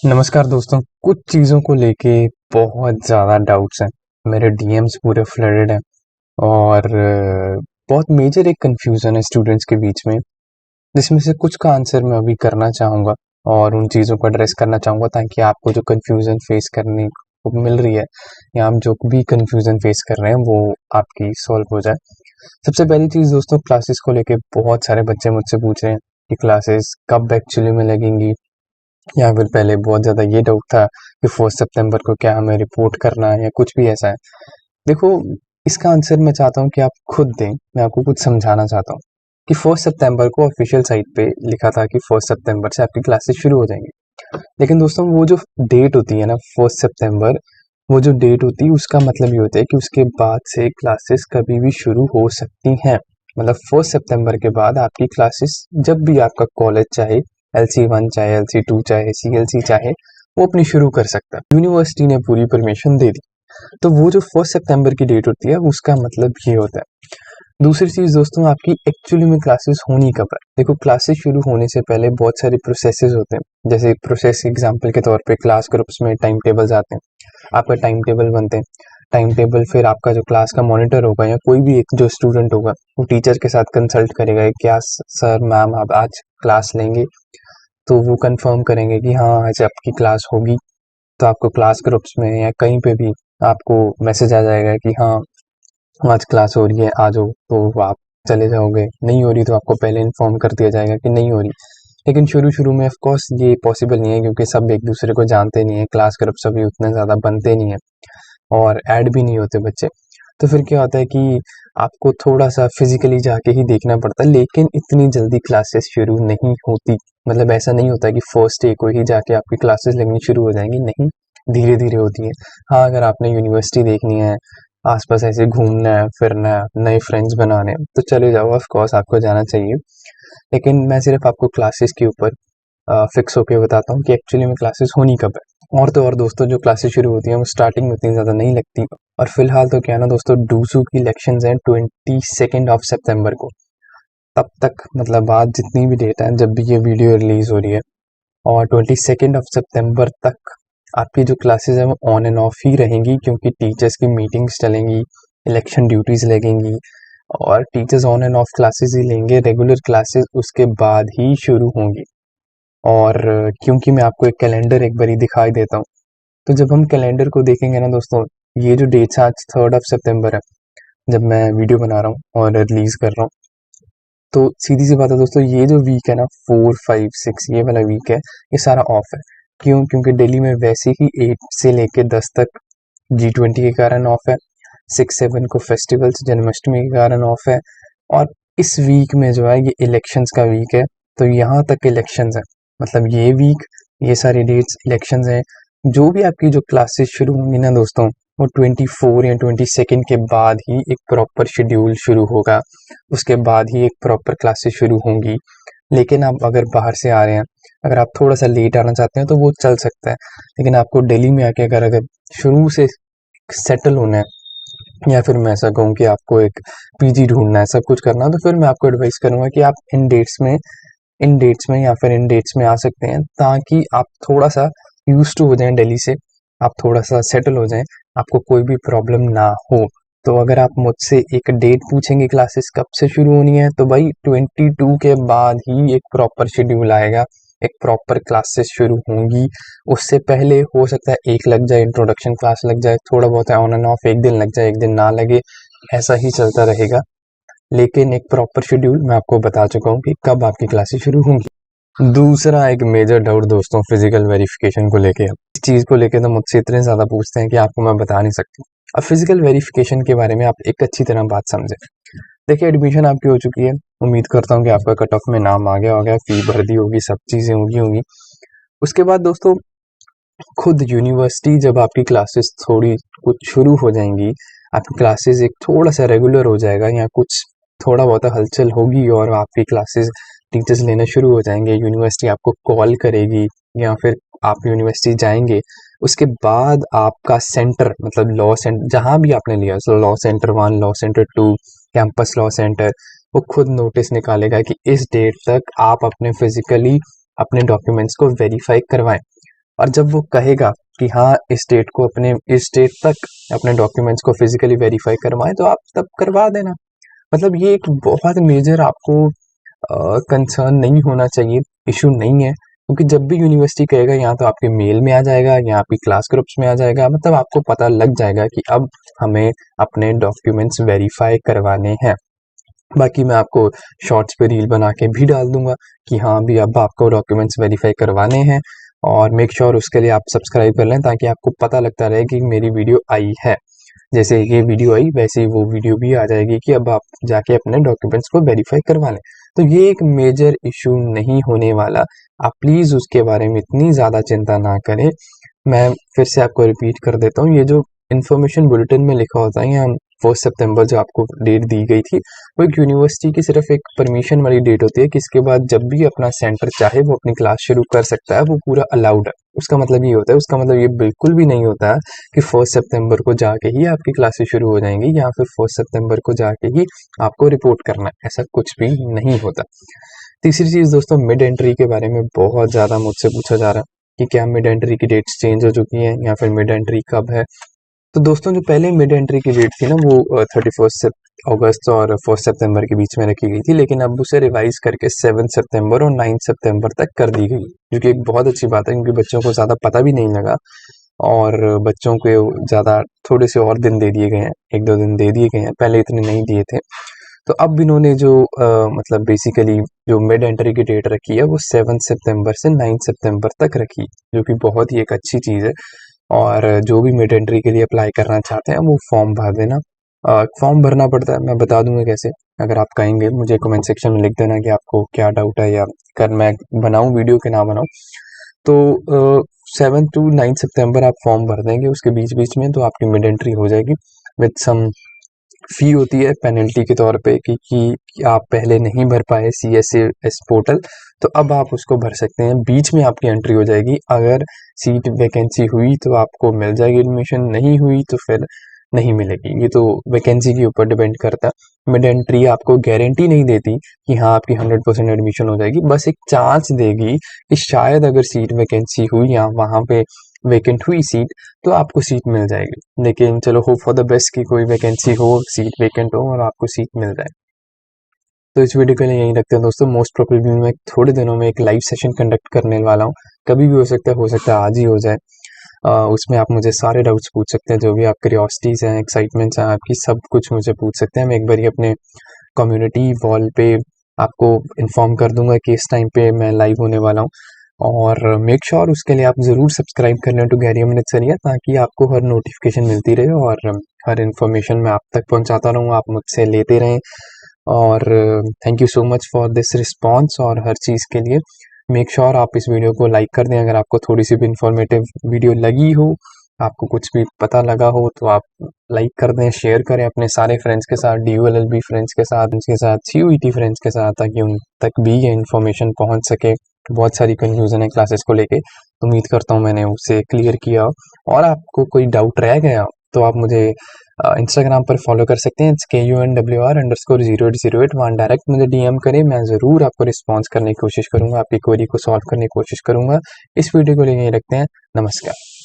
नमस्कार दोस्तों। कुछ चीज़ों को लेके बहुत ज़्यादा डाउट्स हैं। मेरे डीएम्स पूरे फ्लडेड हैं और बहुत मेजर एक कन्फ्यूज़न है स्टूडेंट्स के बीच में, जिसमें से कुछ का आंसर मैं अभी करना चाहूँगा और उन चीज़ों को एड्रेस करना चाहूँगा ताकि आपको जो कन्फ्यूज़न फेस करने को मिल रही है या आप जो भी कन्फ्यूज़न फेस कर रहे हैं वो आपकी सॉल्व हो जाए। सबसे पहली चीज़ दोस्तों, क्लासेस को लेके बहुत सारे बच्चे मुझसे पूछ रहे हैं कि क्लासेस कब एक्चुअली में लगेंगी, या फिर पहले बहुत ज़्यादा ये डाउट था कि 1 सितंबर को क्या हमें रिपोर्ट करना है या कुछ भी ऐसा है। देखो, इसका आंसर मैं चाहता हूँ कि आप खुद दें। मैं आपको कुछ समझाना चाहता हूँ कि 1 सितंबर को ऑफिशियल साइट पे लिखा था कि 1 सितंबर से आपकी क्लासेस शुरू हो जाएंगी। लेकिन दोस्तों, वो जो डेट होती है ना 1 सितंबर, वो जो डेट होती है उसका मतलब ये होता है कि उसके बाद से क्लासेस कभी भी शुरू हो सकती हैं। मतलब 1 सितंबर के बाद आपकी क्लासेस जब भी आपका कॉलेज चाहे, LC1 चाहे LC2 चाहे CLC चाहे, वो अपनी शुरू कर सकता है। यूनिवर्सिटी ने पूरी परमिशन दे दी। तो वो जो 1 सितंबर की डेट होती है उसका मतलब ये होता है। दूसरी चीज दोस्तों, आपकी एक्चुअली में क्लासेस होनी कब है। देखो, क्लासेस शुरू होने से पहले बहुत सारे प्रोसेसेस होते हैं। जैसे प्रोसेस एग्जांपल के तौर पे क्लास ग्रुप्स में टाइम टेबल्स आते हैं, आपका टाइम टेबल बनते हैं। टाइम टेबल फिर आपका जो क्लास का मॉनिटर होगा या कोई भी एक जो स्टूडेंट होगा वो टीचर के साथ कंसल्ट करेगा, क्या सर मैम आप आज क्लास लेंगे, तो वो कंफर्म करेंगे कि हाँ आज आपकी क्लास होगी। तो आपको क्लास ग्रुप्स में या कहीं पे भी आपको मैसेज आ जाएगा कि हाँ आज क्लास हो रही है, आ जाओ। तो आप चले जाओगे, नहीं हो रही तो आपको पहले इन्फॉर्म कर दिया जाएगा कि नहीं हो रही। लेकिन शुरू शुरू में ऑफ कोर्स ये पॉसिबल नहीं है क्योंकि सब एक दूसरे को जानते नहीं है, क्लास ग्रुप सभी उतने ज़्यादा बनते नहीं है और ऐड भी नहीं होते बच्चे। तो फिर क्या होता है कि आपको थोड़ा सा फिजिकली जाके ही देखना पड़ता है, लेकिन इतनी जल्दी क्लासेस शुरू नहीं होती। मतलब ऐसा नहीं होता कि फर्स्ट डे को ही जाके आपकी क्लासेस लगनी शुरू हो जाएंगी, नहीं, धीरे धीरे होती है। हाँ, अगर आपने यूनिवर्सिटी देखनी है, आसपास ऐसे घूमना है, फिरना है, नए फ्रेंड्स बनाने हैं, तो चले जाओ, ऑफ कोर्स आपको जाना चाहिए। लेकिन मैं सिर्फ आपको क्लासेस के ऊपर फिक्स होके बताता हूँ कि एक्चुअली में क्लासेस होनी कब है। और तो और दोस्तों, जो क्लासेस शुरू होती हैं वो स्टार्टिंग में उतनी ज़्यादा नहीं लगती। और फिलहाल तो क्या है ना दोस्तों, डूसू की इलेक्शंस हैं 22 सितंबर को। तब तक मतलब आज जितनी भी डेट है, जब भी ये वीडियो रिलीज हो रही है, और 22 सितंबर तक आपकी जो क्लासेस है वो ऑन एंड ऑफ ही रहेंगी क्योंकि टीचर्स की मीटिंग्स चलेंगी, इलेक्शन ड्यूटीज लगेंगी और teachers on and off classes ही लेंगे। रेगुलर क्लासेस उसके बाद ही शुरू होंगी। और क्योंकि मैं आपको एक कैलेंडर एक बारी दिखाई देता हूँ, तो जब हम कैलेंडर को देखेंगे ना दोस्तों, ये जो डेट्स आज 3 सितंबर है, जब मैं वीडियो बना रहा हूँ और रिलीज कर रहा हूँ, तो सीधी सी बात है दोस्तों, ये जो वीक है ना 4, 5, 6, ये वाला वीक है, ये सारा ऑफ है। क्यों? क्योंकि दिल्ली में वैसे ही 8 से लेके 10 तक G20 के कारण ऑफ है। 6, 7 को फेस्टिवल्स जन्माष्टमी के कारण ऑफ है। और इस वीक में जो है ये इलेक्शंस का वीक है, तो यहाँ तक इलेक्शंस है। मतलब ये वीक, ये सारी डेट्स इलेक्शंस हैं। जो भी आपकी जो क्लासेस शुरू होंगी ना दोस्तों, वो 24 या 22 के बाद ही एक प्रॉपर शेड्यूल शुरू होगा, उसके बाद ही एक प्रॉपर क्लासेस शुरू होंगी। लेकिन आप अगर बाहर से आ रहे हैं, अगर आप थोड़ा सा लेट आना चाहते हैं तो वो चल सकता है। लेकिन आपको दिल्ली में आके अगर अगर शुरू से सेटल होना है, या फिर मैं ऐसा कहूँ कि आपको एक पीजी ढूंढना है, सब कुछ करना है, तो फिर मैं आपको एडवाइस करूंगा कि आप इन डेट्स में या फिर इन डेट्स में आ सकते हैं, ताकि आप थोड़ा सा यूज टू हो जाएं दिल्ली से, आप थोड़ा सा सेटल हो जाएं, आपको कोई भी प्रॉब्लम ना हो। तो अगर आप मुझसे एक डेट पूछेंगे क्लासेस कब से शुरू होनी है, तो भाई 22 के बाद ही एक प्रॉपर शेड्यूल आएगा, एक प्रॉपर क्लासेस शुरू होंगी। उससे पहले हो सकता है एक लग जाए, इंट्रोडक्शन क्लास लग जाए, थोड़ा बहुत ऑन एंड ऑफ, एक दिन लग जाए, एक दिन ना लगे, ऐसा ही चलता रहेगा। लेकिन एक प्रॉपर शेड्यूल मैं आपको बता चुका हूँ कि कब आपकी क्लासेस शुरू होंगी। दूसरा एक मेजर डाउट दोस्तों, फिजिकल वेरिफिकेशन को लेके है। इस चीज को लेके तो मुझसे इतने ज्यादा पूछते हैं कि आपको मैं बता नहीं सकती। अब फिजिकल वेरिफिकेशन के बारे में आप एक अच्छी तरह बात समझे। देखिए, एडमिशन आपकी हो चुकी है, उम्मीद करता हूँ कि आपका कट ऑफ में नाम आ गया होगा, फी भर दी होगी, सब चीजें होगी होंगी। उसके बाद दोस्तों, खुद यूनिवर्सिटी जब आपकी क्लासेस थोड़ी कुछ शुरू हो जाएंगी, आपकी क्लासेस एक थोड़ा सा रेगुलर हो जाएगा या कुछ थोड़ा बहुत हलचल होगी और आपकी क्लासेस टीचर्स लेना शुरू हो जाएंगे, यूनिवर्सिटी आपको कॉल करेगी या फिर आप यूनिवर्सिटी जाएंगे। उसके बाद आपका सेंटर, मतलब लॉ सेंटर जहाँ भी आपने लिया, law centre 1, law centre 2, campus law centre, वो खुद नोटिस निकालेगा कि इस डेट तक आप अपने फिजिकली अपने डॉक्यूमेंट्स को वेरीफाई करवाएं। और जब वो कहेगा कि हाँ इस डेट तक अपने डॉक्यूमेंट्स को फिजिकली वेरीफाई करवाएं, तो आप तब करवा देना। मतलब ये एक बहुत मेजर आपको कंसर्न नहीं होना चाहिए, इशू नहीं है, क्योंकि जब भी यूनिवर्सिटी कहेगा यहाँ तो आपके मेल में आ जाएगा या आपकी क्लास ग्रुप्स में आ जाएगा, मतलब आपको पता लग जाएगा कि अब हमें अपने डॉक्यूमेंट्स वेरीफाई करवाने हैं। बाकी मैं आपको शॉर्ट्स पे रील बना के भी डाल दूंगा कि हाँ अभी अब आपको डॉक्यूमेंट्स वेरीफाई करवाने हैं, और मेक श्योर उसके लिए आप सब्सक्राइब कर लें ताकि आपको पता लगता रहे कि मेरी वीडियो आई है। जैसे ये वीडियो आई वैसे ही वो वीडियो भी आ जाएगी कि अब आप जाके अपने डॉक्यूमेंट्स को वेरीफाई करवा लें। तो ये एक मेजर इशू नहीं होने वाला, आप प्लीज़ उसके बारे में इतनी ज़्यादा चिंता ना करें। मैं फिर से आपको रिपीट कर देता हूँ, ये जो इन्फॉर्मेशन बुलेटिन में लिखा होता है, यहाँ 1 सितंबर जो आपको डेट दी गई थी, वो एक यूनिवर्सिटी की सिर्फ एक परमिशन वाली डेट होती है कि इसके बाद जब भी अपना सेंटर चाहे वो अपनी क्लास शुरू कर सकता है, वो पूरा अलाउड है। उसका मतलब ये होता है, उसका मतलब ये बिल्कुल भी नहीं होता है कि 1 सितंबर को जाके ही आपकी क्लासेस शुरू हो जाएंगी या फिर 1 सितंबर को जाके ही आपको रिपोर्ट करना है, ऐसा कुछ भी नहीं होता। तीसरी चीज़ दोस्तों, मिड एंट्री के बारे में बहुत ज़्यादा मुझसे पूछा जा रहा है कि क्या मिड एंट्री की डेट्स चेंज हो चुकी हैं या फिर मिड एंट्री कब है। तो दोस्तों जो पहले मिड एंट्री की डेट थी ना, वो 31 अगस्त और 1 सितंबर के बीच में रखी गई थी, लेकिन अब उसे रिवाइज करके 7 सितंबर और 9 सितंबर तक कर दी गई, जो कि एक बहुत अच्छी बात है, क्योंकि बच्चों को ज़्यादा पता भी नहीं लगा और बच्चों को ज़्यादा थोड़े से और दिन दे दिए गए हैं, 1-2 दिन दे दिए गए हैं, पहले इतने नहीं दिए थे। तो अब इन्होंने जो मतलब बेसिकली जो मिड एंट्री की डेट रखी है वो 7 सितंबर से 9 सितंबर तक रखी, जो कि बहुत ही एक अच्छी चीज़ है। और जो भी मिड एंट्री के लिए अप्लाई करना चाहते हैं वो फॉर्म भर देना। फॉर्म भरना पड़ता है, मैं बता दूंगा कैसे। अगर आप कहेंगे मुझे कमेंट सेक्शन में लिख देना कि आपको क्या डाउट है, या कर मैं बनाऊं वीडियो के ना बनाऊं। तो 7 to 9 सितंबर आप फॉर्म भर देंगे, उसके बीच बीच में तो आपकी मिड एंट्री हो जाएगी। विद सम फी होती है पेनल्टी के तौर पे कि आप पहले नहीं भर पाए CSAS पोर्टल, तो अब आप उसको भर सकते हैं, बीच में आपकी एंट्री हो जाएगी। अगर सीट वैकेंसी हुई तो आपको मिल जाएगी एडमिशन, नहीं हुई तो फिर नहीं मिलेगी। ये तो वैकेंसी के ऊपर डिपेंड करता है। मिड एंट्री आपको गारंटी नहीं देती कि हाँ आपकी 100% एडमिशन हो जाएगी, बस एक चांस देगी कि शायद अगर सीट वैकेंसी हुई या वहाँ पे वेकेंट हुई सीट तो आपको सीट मिल जाएगी। लेकिन चलो होप फॉर द बेस्ट कि कोई वैकेंसी हो, सीट वेकेंट हो और आपको सीट मिल जाए। तो इस वीडियो के लिए यहीं रखते हैं दोस्तों। मोस्ट प्रोबेबली मैं थोड़े दिनों में एक लाइव सेशन कंडक्ट करने वाला हूँ, कभी भी हो सकता है आज ही हो जाए। उसमें आप मुझे सारे डाउट्स पूछ सकते हैं, जो भी आप क्यूरियोसिटीज़ हैं, एक्साइटमेंट्स हैं आपकी, सब कुछ मुझे पूछ सकते हैं। मैं एक बार अपने कम्युनिटी वॉल पे आपको इन्फॉर्म कर दूंगा कि इस टाइम पे मैं लाइव होने वाला हूँ। और मेक श्योर उसके लिए आप ज़रूर सब्सक्राइब कर लें टू गैरियम नेचरिया, ताकि आपको हर नोटिफिकेशन मिलती रहे और हर इन्फॉर्मेशन मैं आप तक पहुंचाता रहूँ, आप मुझसे लेते रहें। और thank you so much for this response और हर चीज़ के लिए। मेक श्योर आप इस वीडियो को लाइक कर दें अगर आपको थोड़ी सी भी इंफॉर्मेटिव वीडियो लगी हो, आपको कुछ भी पता लगा हो तो आप लाइक कर दें, शेयर करें अपने सारे फ्रेंड्स के साथ, DULLB फ्रेंड्स के साथ, उनके साथ CUET फ्रेंड्स के साथ, ताकि उन तक भी ये इन्फॉर्मेशन पहुंच सके। बहुत सारी कन्फ्यूज़न है क्लासेस को लेके, तो उम्मीद करता हूँ मैंने उसे क्लियर किया हो। और आपको कोई डाउट रह गया तो आप मुझे इंस्टाग्राम पर फॉलो कर सकते हैं, KUNWR_0808। वहाँ डायरेक्ट मुझे DM करें, मैं ज़रूर आपको रिस्पॉन्स करने की कोशिश करूँगा, आपकी क्वेरी को सॉल्व करने की कोशिश करूँगा। इस वीडियो को लिए यहीं रखते हैं। नमस्कार।